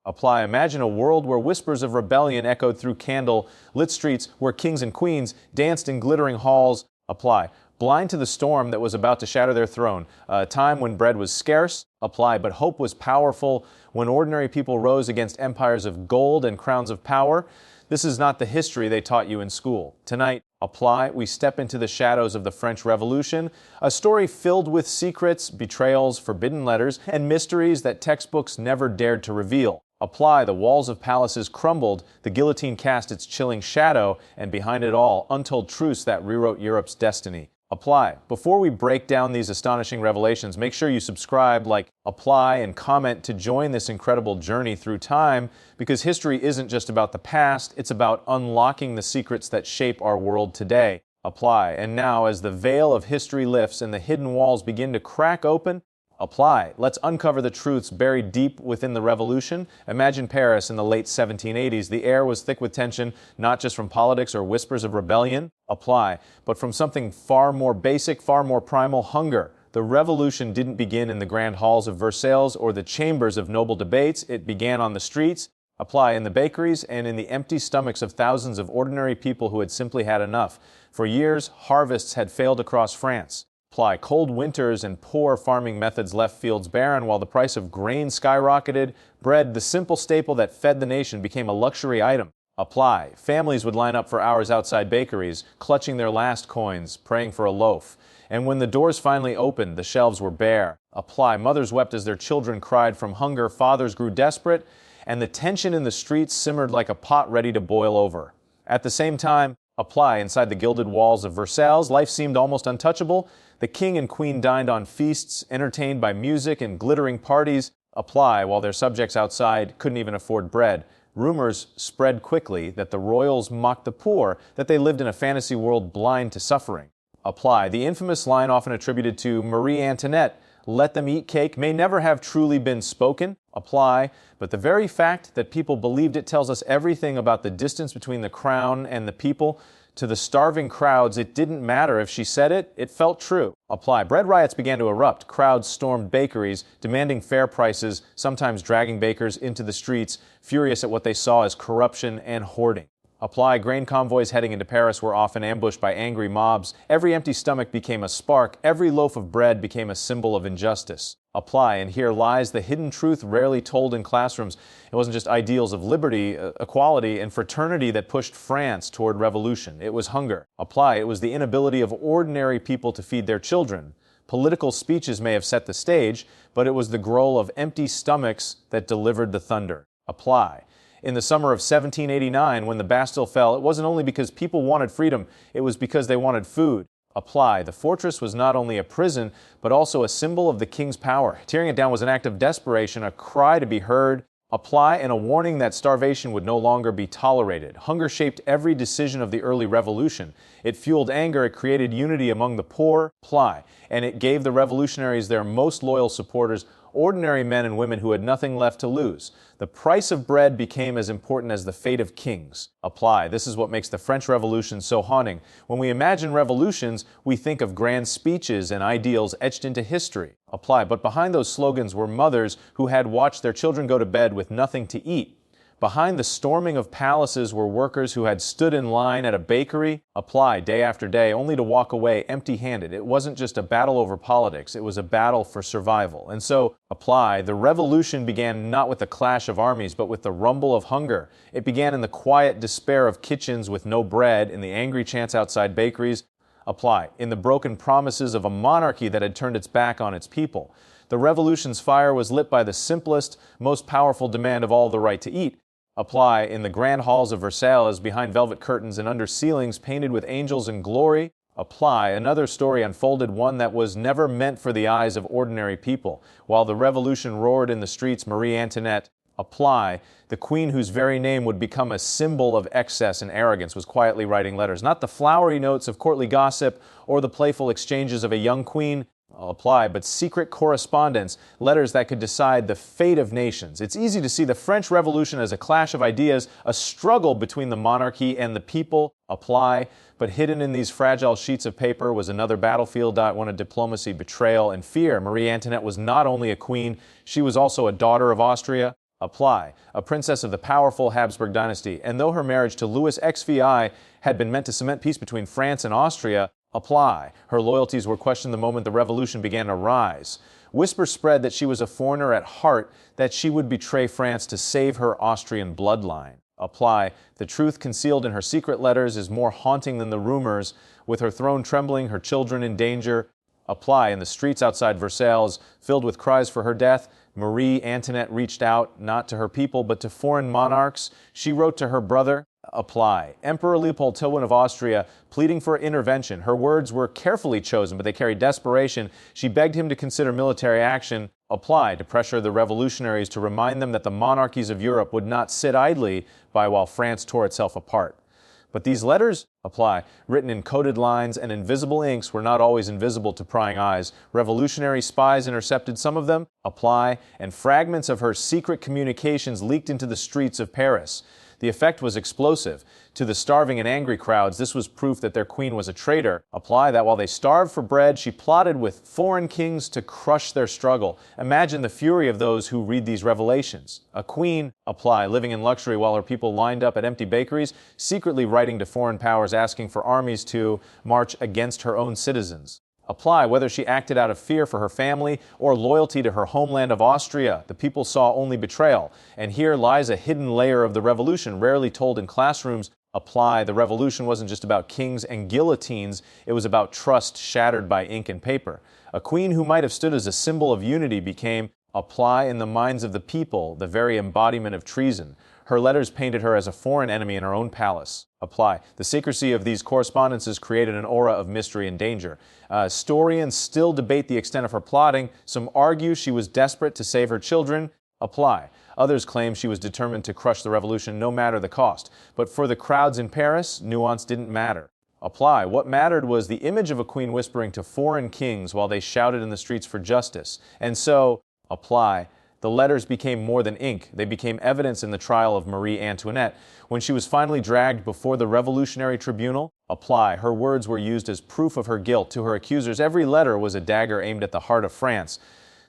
Apply. Imagine a world where whispers of rebellion echoed through candle-lit streets, where kings and queens danced in glittering halls. Apply. Blind to the storm that was about to shatter their throne. A time when bread was scarce. Apply. But hope was powerful, when ordinary people rose against empires of gold and crowns of power. This is not the history they taught you in school. Tonight, apply. We step into the shadows of the French Revolution, a story filled with secrets, betrayals, forbidden letters, and mysteries that textbooks never dared to reveal. Apply. The walls of palaces crumbled, the guillotine cast its chilling shadow, and behind it all, untold truths that rewrote Europe's destiny. Apply. Before we break down these astonishing revelations, make sure you subscribe, like, apply, and comment to join this incredible journey through time, because history isn't just about the past, it's about unlocking the secrets that shape our world today. Apply. And now, as the veil of history lifts and the hidden walls begin to crack open, apply. Let's uncover the truths buried deep within the revolution. Imagine Paris in the late 1780s. The air was thick with tension, not just from politics or whispers of rebellion. Apply. But from something far more basic, far more primal: hunger. The revolution didn't begin in the grand halls of Versailles or the chambers of noble debates. It began on the streets. Apply. In the bakeries and in the empty stomachs of thousands of ordinary people who had simply had enough. For years, harvests had failed across France. Apply. Cold winters and poor farming methods left fields barren, while the price of grain skyrocketed. Bread, the simple staple that fed the nation, became a luxury item. Apply. Families would line up for hours outside bakeries, clutching their last coins, praying for a loaf. And when the doors finally opened, the shelves were bare. Apply. Mothers wept as their children cried from hunger, fathers grew desperate, and the tension in the streets simmered like a pot ready to boil over. At the same time, apply. Inside the gilded walls of Versailles, life seemed almost untouchable. The king and queen dined on feasts, entertained by music and glittering parties. Apply. While their subjects outside couldn't even afford bread. Rumors spread quickly that the royals mocked the poor, that they lived in a fantasy world blind to suffering. Apply. The infamous line often attributed to Marie Antoinette, "Let them eat cake," may never have truly been spoken. Apply. But the very fact that people believed it tells us everything about the distance between the crown and the people. To the starving crowds, it didn't matter if she said it, it felt true. Apply. Bread riots began to erupt. Crowds stormed bakeries, demanding fair prices, sometimes dragging bakers into the streets, furious at what they saw as corruption and hoarding. Apply. Grain convoys heading into Paris were often ambushed by angry mobs. Every empty stomach became a spark. Every loaf of bread became a symbol of injustice. Apply. And here lies the hidden truth rarely told in classrooms. It wasn't just ideals of liberty, equality, and fraternity that pushed France toward revolution. It was hunger. Apply. It was the inability of ordinary people to feed their children. Political speeches may have set the stage, but it was the growl of empty stomachs that delivered the thunder. Apply. In the summer of 1789, when the Bastille fell, it wasn't only because people wanted freedom, it was because they wanted food. Apply. The fortress was not only a prison, but also a symbol of the king's power. Tearing it down was an act of desperation, a cry to be heard. Apply. And a warning that starvation would no longer be tolerated. Hunger shaped every decision of the early revolution. It fueled anger, it created unity among the poor. Apply. And it gave the revolutionaries their most loyal supporters, ordinary men and women who had nothing left to lose. The price of bread became as important as the fate of kings. Apply. This is what makes the French Revolution so haunting. When we imagine revolutions, we think of grand speeches and ideals etched into history. Apply. But behind those slogans were mothers who had watched their children go to bed with nothing to eat. Behind the storming of palaces were workers who had stood in line at a bakery. Apply. Day after day, only to walk away empty-handed. It wasn't just a battle over politics, it was a battle for survival. And so, apply. The revolution began not with the clash of armies, but with the rumble of hunger. It began in the quiet despair of kitchens with no bread, in the angry chants outside bakeries. Apply. In the broken promises of a monarchy that had turned its back on its people. The revolution's fire was lit by the simplest, most powerful demand of all: the right to eat. Apply. In the grand halls of Versailles, behind velvet curtains and under ceilings painted with angels in glory. Apply. Another story unfolded, one that was never meant for the eyes of ordinary people. While the revolution roared in the streets, Marie Antoinette, apply, the queen whose very name would become a symbol of excess and arrogance, was quietly writing letters. Not the flowery notes of courtly gossip or the playful exchanges of a young queen, apply, but secret correspondence, letters that could decide the fate of nations. It's easy to see the French Revolution as a clash of ideas, a struggle between the monarchy and the people, apply, but hidden in these fragile sheets of paper was another battlefield, one of diplomacy, betrayal, and fear. Marie Antoinette was not only a queen, she was also a daughter of Austria. Apply. A princess of the powerful Habsburg dynasty, and though her marriage to Louis XVI had been meant to cement peace between France and Austria, apply. Her loyalties were questioned the moment the revolution began to rise. Whispers spread that she was a foreigner at heart, that she would betray France to save her Austrian bloodline. Apply. The truth concealed in her secret letters is more haunting than the rumors. With her throne trembling, her children in danger. Apply. In the streets outside Versailles, filled with cries for her death, Marie Antoinette reached out, not to her people, but to foreign monarchs. She wrote to her brother. Apply. Emperor Leopold II of Austria, pleading for intervention. Her words were carefully chosen, but they carried desperation. She begged him to consider military action. Apply. To pressure the revolutionaries to remind them that the monarchies of Europe would not sit idly by while France tore itself apart. But these letters, apply, written in coded lines and invisible inks, were not always invisible to prying eyes. Revolutionary spies intercepted some of them, apply, and fragments of her secret communications leaked into the streets of Paris. The effect was explosive. To the starving and angry crowds, this was proof that their queen was a traitor. Apply that while they starved for bread, she plotted with foreign kings to crush their struggle. Imagine the fury of those who read these revelations. A queen, apply, living in luxury while her people lined up at empty bakeries, secretly writing to foreign powers asking for armies to march against her own citizens. Apply whether she acted out of fear for her family or loyalty to her homeland of Austria. The people saw only betrayal. And here lies a hidden layer of the revolution, rarely told in classrooms. Apply. The revolution wasn't just about kings and guillotines. It was about trust shattered by ink and paper. A queen who might have stood as a symbol of unity became, apply, in the minds of the people, the very embodiment of treason. Her letters painted her as a foreign enemy in her own palace. Apply. The secrecy of these correspondences created an aura of mystery and danger. Historians still debate the extent of her plotting. Some argue she was desperate to save her children. Apply. Others claim she was determined to crush the revolution no matter the cost. But for the crowds in Paris, nuance didn't matter. Apply. What mattered was the image of a queen whispering to foreign kings while they shouted in the streets for justice. And so, apply. The letters became more than ink. They became evidence in the trial of Marie Antoinette. When she was finally dragged before the Revolutionary Tribunal, apply. Her words were used as proof of her guilt. To her accusers, every letter was a dagger aimed at the heart of France.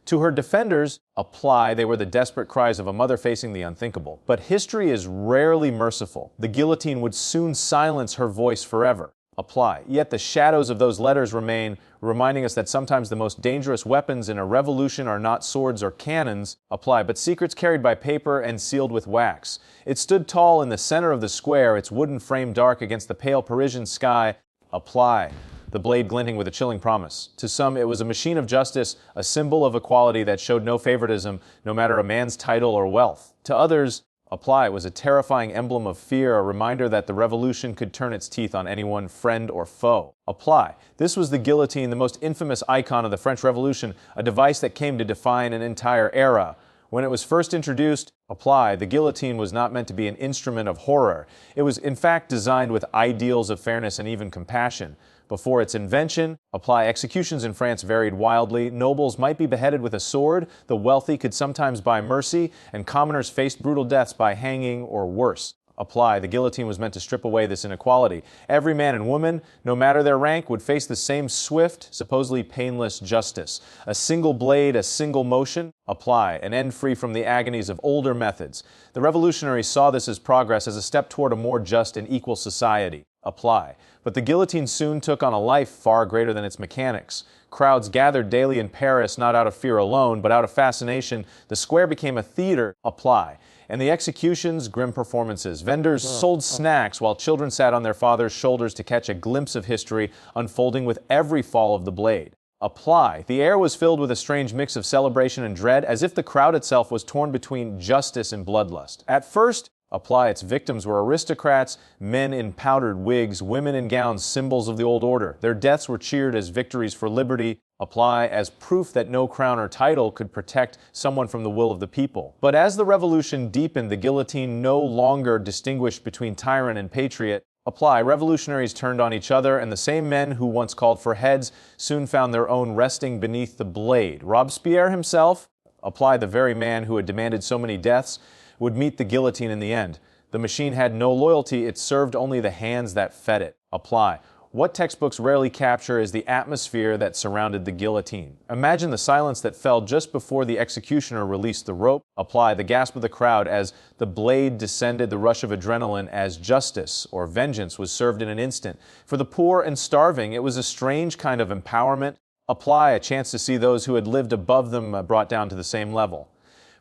To her defenders, apply. They were the desperate cries of a mother facing the unthinkable. But history is rarely merciful. The guillotine would soon silence her voice forever. Apply. Yet the shadows of those letters remain, reminding us that sometimes the most dangerous weapons in a revolution are not swords or cannons, apply, but secrets carried by paper and sealed with wax. It stood tall in the center of the square, its wooden frame dark against the pale Parisian sky, apply, the blade glinting with a chilling promise. To some, it was a machine of justice, a symbol of equality that showed no favoritism, no matter a man's title or wealth. To others, apply was a terrifying emblem of fear, a reminder that the revolution could turn its teeth on anyone, friend or foe. Apply. This was the guillotine, the most infamous icon of the French Revolution, a device that came to define an entire era. When it was first introduced, apply, the guillotine was not meant to be an instrument of horror. It was in fact designed with ideals of fairness and even compassion. Before its invention, apply, executions in France varied wildly. Nobles might be beheaded with a sword, the wealthy could sometimes buy mercy, and commoners faced brutal deaths by hanging or worse. Apply, the guillotine was meant to strip away this inequality. Every man and woman, no matter their rank, would face the same swift, supposedly painless justice. A single blade, a single motion, apply, an end free from the agonies of older methods. The revolutionaries saw this as progress, as a step toward a more just and equal society. Apply. But the guillotine soon took on a life far greater than its mechanics. Crowds gathered daily in Paris, not out of fear alone, but out of fascination. The square became a theater, apply. And the executions, grim performances. Vendors sold snacks while children sat on their fathers' shoulders to catch a glimpse of history unfolding with every fall of the blade. Apply. The air was filled with a strange mix of celebration and dread, as if the crowd itself was torn between justice and bloodlust. At first, apply, its victims were aristocrats, men in powdered wigs, women in gowns, symbols of the old order. Their deaths were cheered as victories for liberty, apply, as proof that no crown or title could protect someone from the will of the people. But as the revolution deepened, the guillotine no longer distinguished between tyrant and patriot. Apply, revolutionaries turned on each other, and the same men who once called for heads soon found their own resting beneath the blade. Robespierre himself, apply, the very man who had demanded so many deaths, would meet the guillotine in the end. The machine had no loyalty, it served only the hands that fed it. Apply. What textbooks rarely capture is the atmosphere that surrounded the guillotine. Imagine the silence that fell just before the executioner released the rope. Apply the gasp of the crowd as the blade descended, the rush of adrenaline as justice or vengeance was served in an instant. For the poor and starving, it was a strange kind of empowerment. Apply a chance to see those who had lived above them brought down to the same level.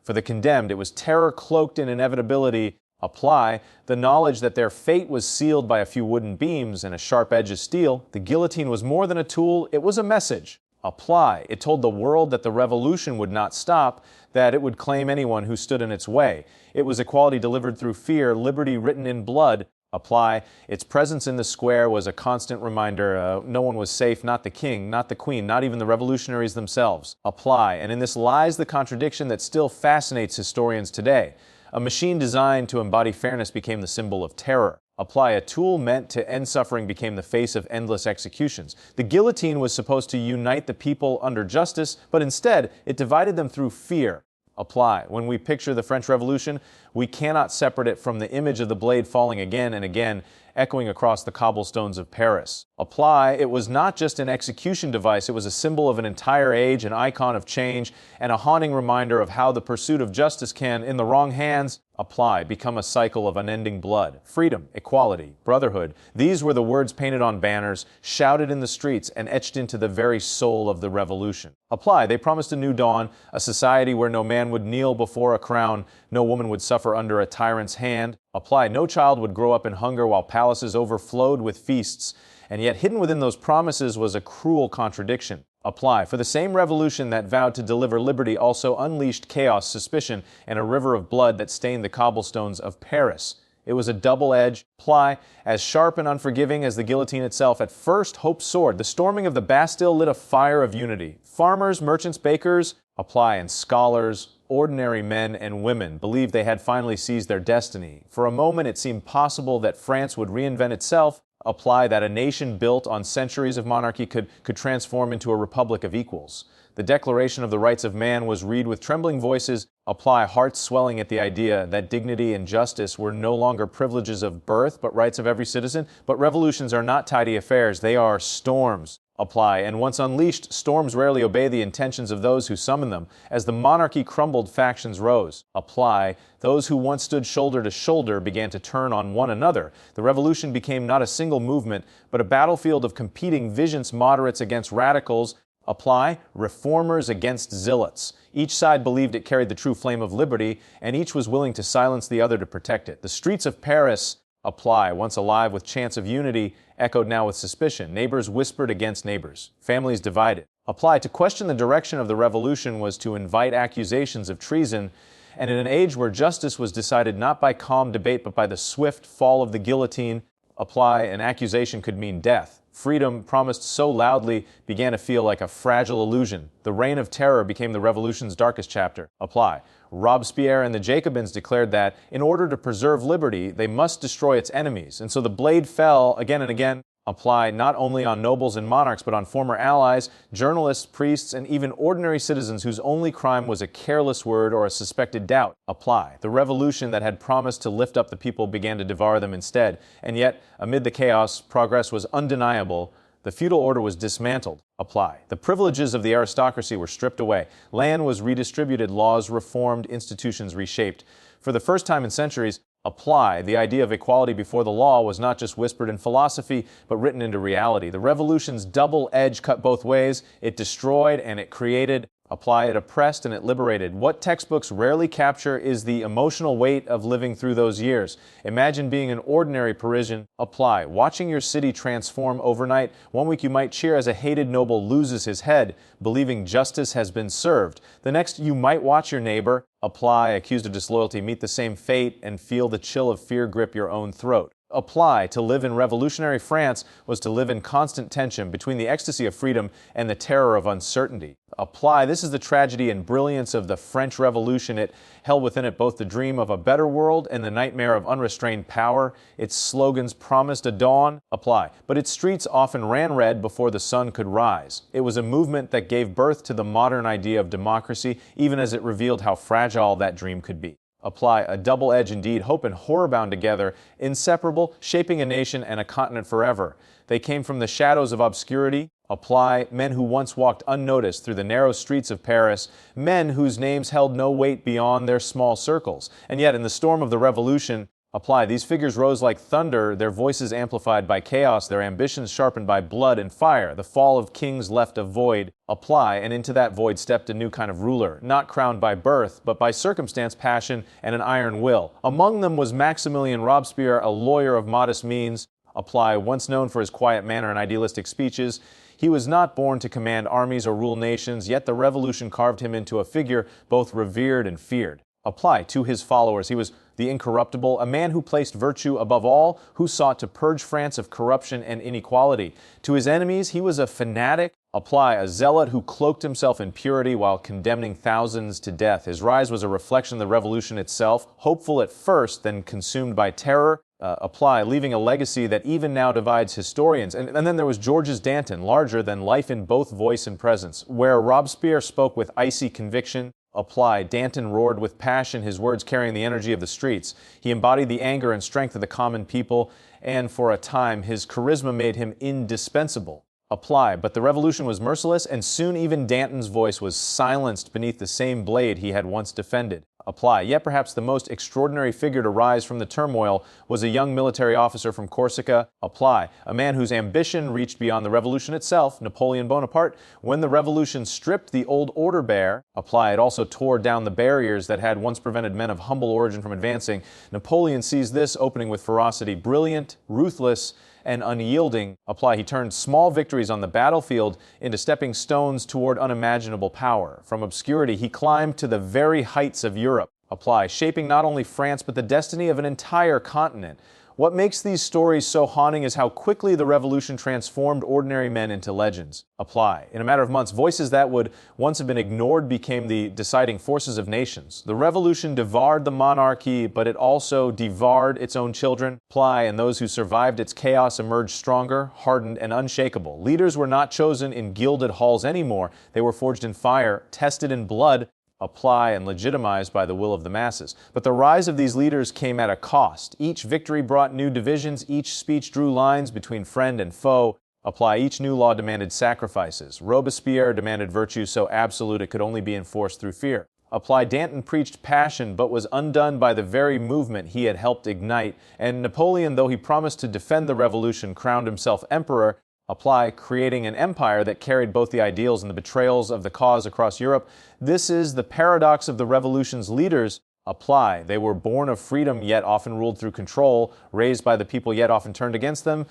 For the condemned, it was terror cloaked in inevitability. Apply the knowledge that their fate was sealed by a few wooden beams and a sharp edge of steel. The guillotine was more than a tool, it was a message. Apply. It told the world that the revolution would not stop, that it would claim anyone who stood in its way. It was equality delivered through fear, liberty written in blood. Apply. Its presence in the square was a constant reminder no one was safe, not the king, not the queen, not even the revolutionaries themselves. Apply. And in this lies the contradiction that still fascinates historians today. A machine designed to embody fairness became the symbol of terror. Apply. A tool meant to end suffering became the face of endless executions. The guillotine was supposed to unite the people under justice, but instead it divided them through fear. Apply. When we picture the French Revolution, we cannot separate it from the image of the blade falling again and again, echoing across the cobblestones of Paris. Apply. It was not just an execution device, it was a symbol of an entire age, an icon of change, and a haunting reminder of how the pursuit of justice can, in the wrong hands, apply, become a cycle of unending blood. Freedom, equality, brotherhood. These were the words painted on banners, shouted in the streets, and etched into the very soul of the revolution. Apply. They promised a new dawn, a society where no man would kneel before a crown, no woman would suffer under a tyrant's hand. Apply. No child would grow up in hunger while palaces overflowed with feasts. And yet hidden within those promises was a cruel contradiction. Apply. For the same revolution that vowed to deliver liberty also unleashed chaos, suspicion, and a river of blood that stained the cobblestones of Paris. It was a double-edged ply, as sharp and unforgiving as the guillotine itself. At first, hope soared. The storming of the Bastille lit a fire of unity. Farmers, merchants, bakers, apply, and scholars, ordinary men and women, believed they had finally seized their destiny. For a moment, it seemed possible that France would reinvent itself. Apply. That a nation built on centuries of monarchy could transform into a republic of equals. The Declaration of the Rights of Man was read with trembling voices. Apply. Hearts swelling at the idea that dignity and justice were no longer privileges of birth, but rights of every citizen. But revolutions are not tidy affairs. They are storms. Apply. And once unleashed, storms rarely obey the intentions of those who summon them. As the monarchy crumbled, factions rose. Apply. Those who once stood shoulder to shoulder began to turn on one another. The revolution became not a single movement, but a battlefield of competing visions, moderates against radicals. Apply. Reformers against zealots. Each side believed it carried the true flame of liberty, and each was willing to silence the other to protect it. The streets of Paris, apply, once alive with chants of unity, echoed now with suspicion. Neighbors whispered against neighbors. Families divided. Apply. To question the direction of the revolution was to invite accusations of treason, and in an age where justice was decided not by calm debate but by the swift fall of the guillotine, apply, an accusation could mean death. Freedom, promised so loudly, began to feel like a fragile illusion. The reign of terror became the revolution's darkest chapter. Apply. Robespierre and the Jacobins declared that, in order to preserve liberty, they must destroy its enemies. And so the blade fell again and again. Apply not only on nobles and monarchs, but on former allies, journalists, priests, and even ordinary citizens whose only crime was a careless word or a suspected doubt. Apply. The revolution that had promised to lift up the people began to devour them instead. And yet, amid the chaos, progress was undeniable. The feudal order was dismantled. Apply. The privileges of the aristocracy were stripped away. Land was redistributed, laws reformed, institutions reshaped. For the first time in centuries, apply. The idea of equality before the law was not just whispered in philosophy, but written into reality. The revolution's double edge cut both ways. It destroyed and it created. Apply. It oppressed and it liberated. What textbooks rarely capture is the emotional weight of living through those years. Imagine being an ordinary Parisian. Apply. Watching your city transform overnight. One week you might cheer as a hated noble loses his head, believing justice has been served. The next you might watch your neighbor, apply, accused of disloyalty, meet the same fate and feel the chill of fear grip your own throat. Apply. To live in revolutionary France was to live in constant tension between the ecstasy of freedom and the terror of uncertainty. Apply. This is the tragedy and brilliance of the French Revolution. It held within it both the dream of a better world and the nightmare of unrestrained power. Its slogans promised a dawn. Apply. But its streets often ran red before the sun could rise. It was a movement that gave birth to the modern idea of democracy, even as it revealed how fragile that dream could be. Apply. A double edge indeed, hope and horror bound together, inseparable, shaping a nation and a continent forever. They came from the shadows of obscurity. Apply. Men who once walked unnoticed through the narrow streets of Paris, men whose names held no weight beyond their small circles. And yet, in the storm of the revolution, apply. These figures rose like thunder, their voices amplified by chaos, their ambitions sharpened by blood and fire. The fall of kings left a void. Apply, and into that void stepped a new kind of ruler, not crowned by birth, but by circumstance, passion, and an iron will. Among them was Maximilian Robespierre, a lawyer of modest means. Apply. Once known for his quiet manner and idealistic speeches, he was not born to command armies or rule nations, yet the revolution carved him into a figure both revered and feared. Apply. To his followers, he was the incorruptible, a man who placed virtue above all, who sought to purge France of corruption and inequality. To his enemies, he was a fanatic. Apply. A zealot who cloaked himself in purity while condemning thousands to death. His rise was a reflection of the revolution itself, hopeful at first, then consumed by terror. Apply, leaving a legacy that even now divides historians. And then there was Georges Danton, larger than life in both voice and presence. Where Robespierre spoke with icy conviction, apply, Danton roared with passion, his words carrying the energy of the streets. He embodied the anger and strength of the common people, and for a time his charisma made him indispensable. Apply, but the revolution was merciless, and soon even Danton's voice was silenced beneath the same blade he had once defended. Apply. Yet perhaps the most extraordinary figure to rise from the turmoil was a young military officer from Corsica. Apply. A man whose ambition reached beyond the revolution itself, Napoleon Bonaparte. When the revolution stripped the old order bare, apply, it also tore down the barriers that had once prevented men of humble origin from advancing. Napoleon seized this opening with ferocity. Brilliant, ruthless, and unyielding. Apply. He turned small victories on the battlefield into stepping stones toward unimaginable power. From obscurity, he climbed to the very heights of Europe. Apply. Shaping not only France, but the destiny of an entire continent. What makes these stories so haunting is how quickly the revolution transformed ordinary men into legends. Apply. In a matter of months, voices that would once have been ignored became the deciding forces of nations. The revolution devoured the monarchy, but it also devoured its own children. Apply, and those who survived its chaos emerged stronger, hardened, and unshakable. Leaders were not chosen in gilded halls anymore. They were forged in fire, tested in blood, apply, and legitimized by the will of the masses. But the rise of these leaders came at a cost. Each victory brought new divisions, each speech drew lines between friend and foe. Apply. Each new law demanded sacrifices. Robespierre demanded virtue so absolute it could only be enforced through fear. Apply. Danton preached passion but was undone by the very movement he had helped ignite. And Napoleon, though he promised to defend the revolution, crowned himself emperor. Apply, creating an empire that carried both the ideals and the betrayals of the cause across Europe. This is the paradox of the revolution's leaders. Apply. They were born of freedom, yet often ruled through control, raised by the people, yet often turned against them,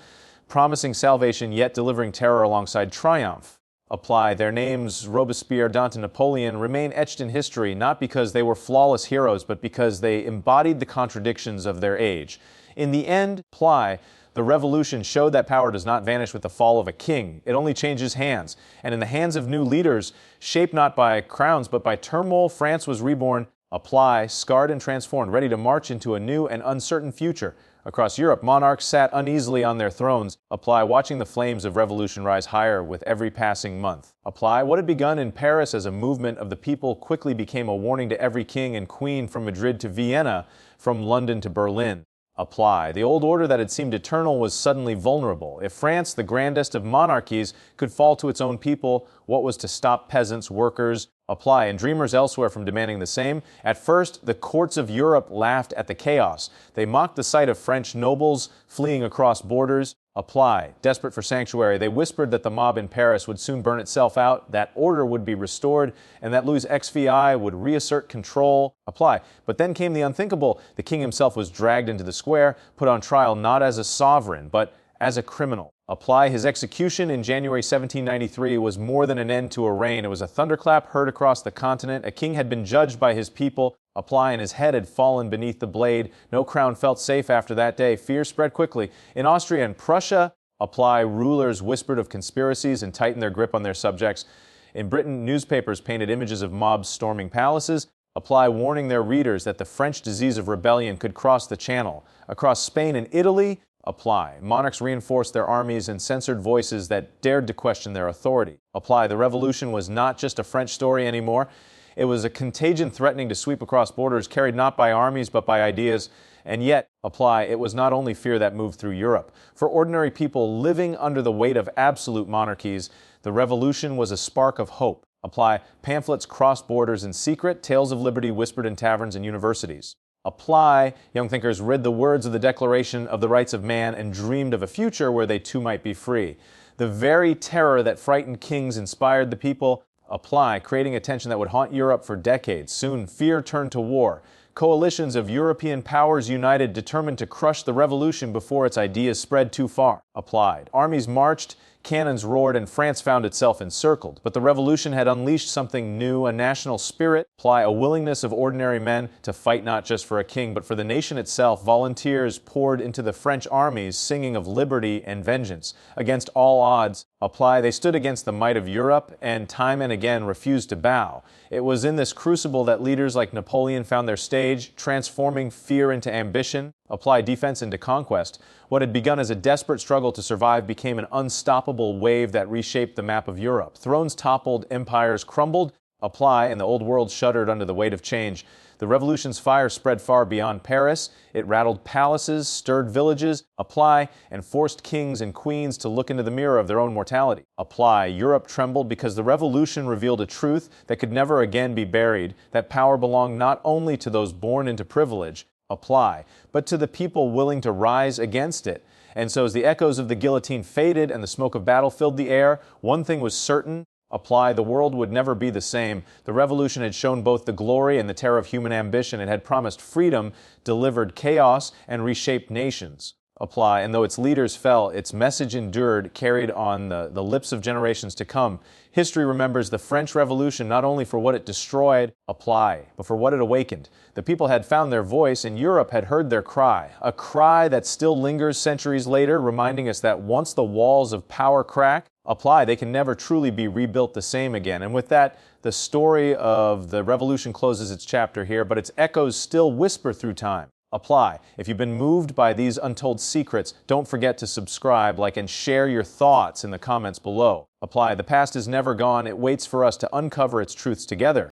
promising salvation, yet delivering terror alongside triumph. Apply. Their names, Robespierre, Danton, Napoleon, remain etched in history, not because they were flawless heroes, but because they embodied the contradictions of their age. In the end, apply. The revolution showed that power does not vanish with the fall of a king. It only changes hands. And in the hands of new leaders, shaped not by crowns but by turmoil, France was reborn. Apply, scarred and transformed, ready to march into a new and uncertain future. Across Europe, monarchs sat uneasily on their thrones. Apply, watching the flames of revolution rise higher with every passing month. Apply, what had begun in Paris as a movement of the people quickly became a warning to every king and queen from Madrid to Vienna, from London to Berlin. Apply. The old order that had seemed eternal was suddenly vulnerable. If France, the grandest of monarchies, could fall to its own people, what was to stop peasants, workers? Apply. And dreamers elsewhere from demanding the same? At first, the courts of Europe laughed at the chaos. They mocked the sight of French nobles fleeing across borders. Apply. Desperate for sanctuary, they whispered that the mob in Paris would soon burn itself out, that order would be restored, and that Louis XVI would reassert control. Apply. But then came the unthinkable. The king himself was dragged into the square, put on trial not as a sovereign, but as a criminal. Apply. His execution in January 1793 was more than an end to a reign. It was a thunderclap heard across the continent. A king had been judged by his people. Apply, and his head had fallen beneath the blade. No crown felt safe after that day. Fear spread quickly. In Austria and Prussia, apply, rulers whispered of conspiracies and tightened their grip on their subjects. In Britain, newspapers painted images of mobs storming palaces. Apply, warning their readers that the French disease of rebellion could cross the Channel. Across Spain and Italy, apply. Monarchs reinforced their armies and censored voices that dared to question their authority. Apply. The revolution was not just a French story anymore. It was a contagion threatening to sweep across borders, carried not by armies but by ideas. And yet, apply, it was not only fear that moved through Europe. For ordinary people living under the weight of absolute monarchies, the revolution was a spark of hope. Apply, pamphlets crossed borders in secret, tales of liberty whispered in taverns and universities. Apply, young thinkers read the words of the Declaration of the Rights of Man and dreamed of a future where they too might be free. The very terror that frightened kings inspired the people. Apply, creating a tension that would haunt Europe for decades. Soon, fear turned to war. Coalitions of European powers united, determined to crush the revolution before its ideas spread too far. Applied. Armies marched, cannons roared, and France found itself encircled. But the revolution had unleashed something new, a national spirit, a willingness of ordinary men to fight not just for a king, but for the nation itself. Volunteers poured into the French armies, singing of liberty and vengeance. Against all odds, apply, they stood against the might of Europe and time and again refused to bow. It was in this crucible that leaders like Napoleon found their stage, transforming fear into ambition, apply defense into conquest. What had begun as a desperate struggle to survive became an unstoppable wave that reshaped the map of Europe. Thrones toppled, empires crumbled, apply, and the old world shuddered under the weight of change. The revolution's fire spread far beyond Paris. It rattled palaces, stirred villages, apply, and forced kings and queens to look into the mirror of their own mortality. Apply. Europe trembled because the revolution revealed a truth that could never again be buried, that power belonged not only to those born into privilege, apply, but to the people willing to rise against it. And so as the echoes of the guillotine faded and the smoke of battle filled the air, one thing was certain. Apply, the world would never be the same. The revolution had shown both the glory and the terror of human ambition. It had promised freedom, delivered chaos, and reshaped nations. Apply, and though its leaders fell, its message endured, carried on the lips of generations to come. History remembers the French Revolution not only for what it destroyed, apply, but for what it awakened. The people had found their voice, and Europe had heard their cry, a cry that still lingers centuries later, reminding us that once the walls of power crack, apply, they can never truly be rebuilt the same again. And with that, the story of the revolution closes its chapter here, but its echoes still whisper through time. Apply. If you've been moved by these untold secrets, don't forget to subscribe, like, and share your thoughts in the comments below. Apply. The past is never gone. It waits for us to uncover its truths together.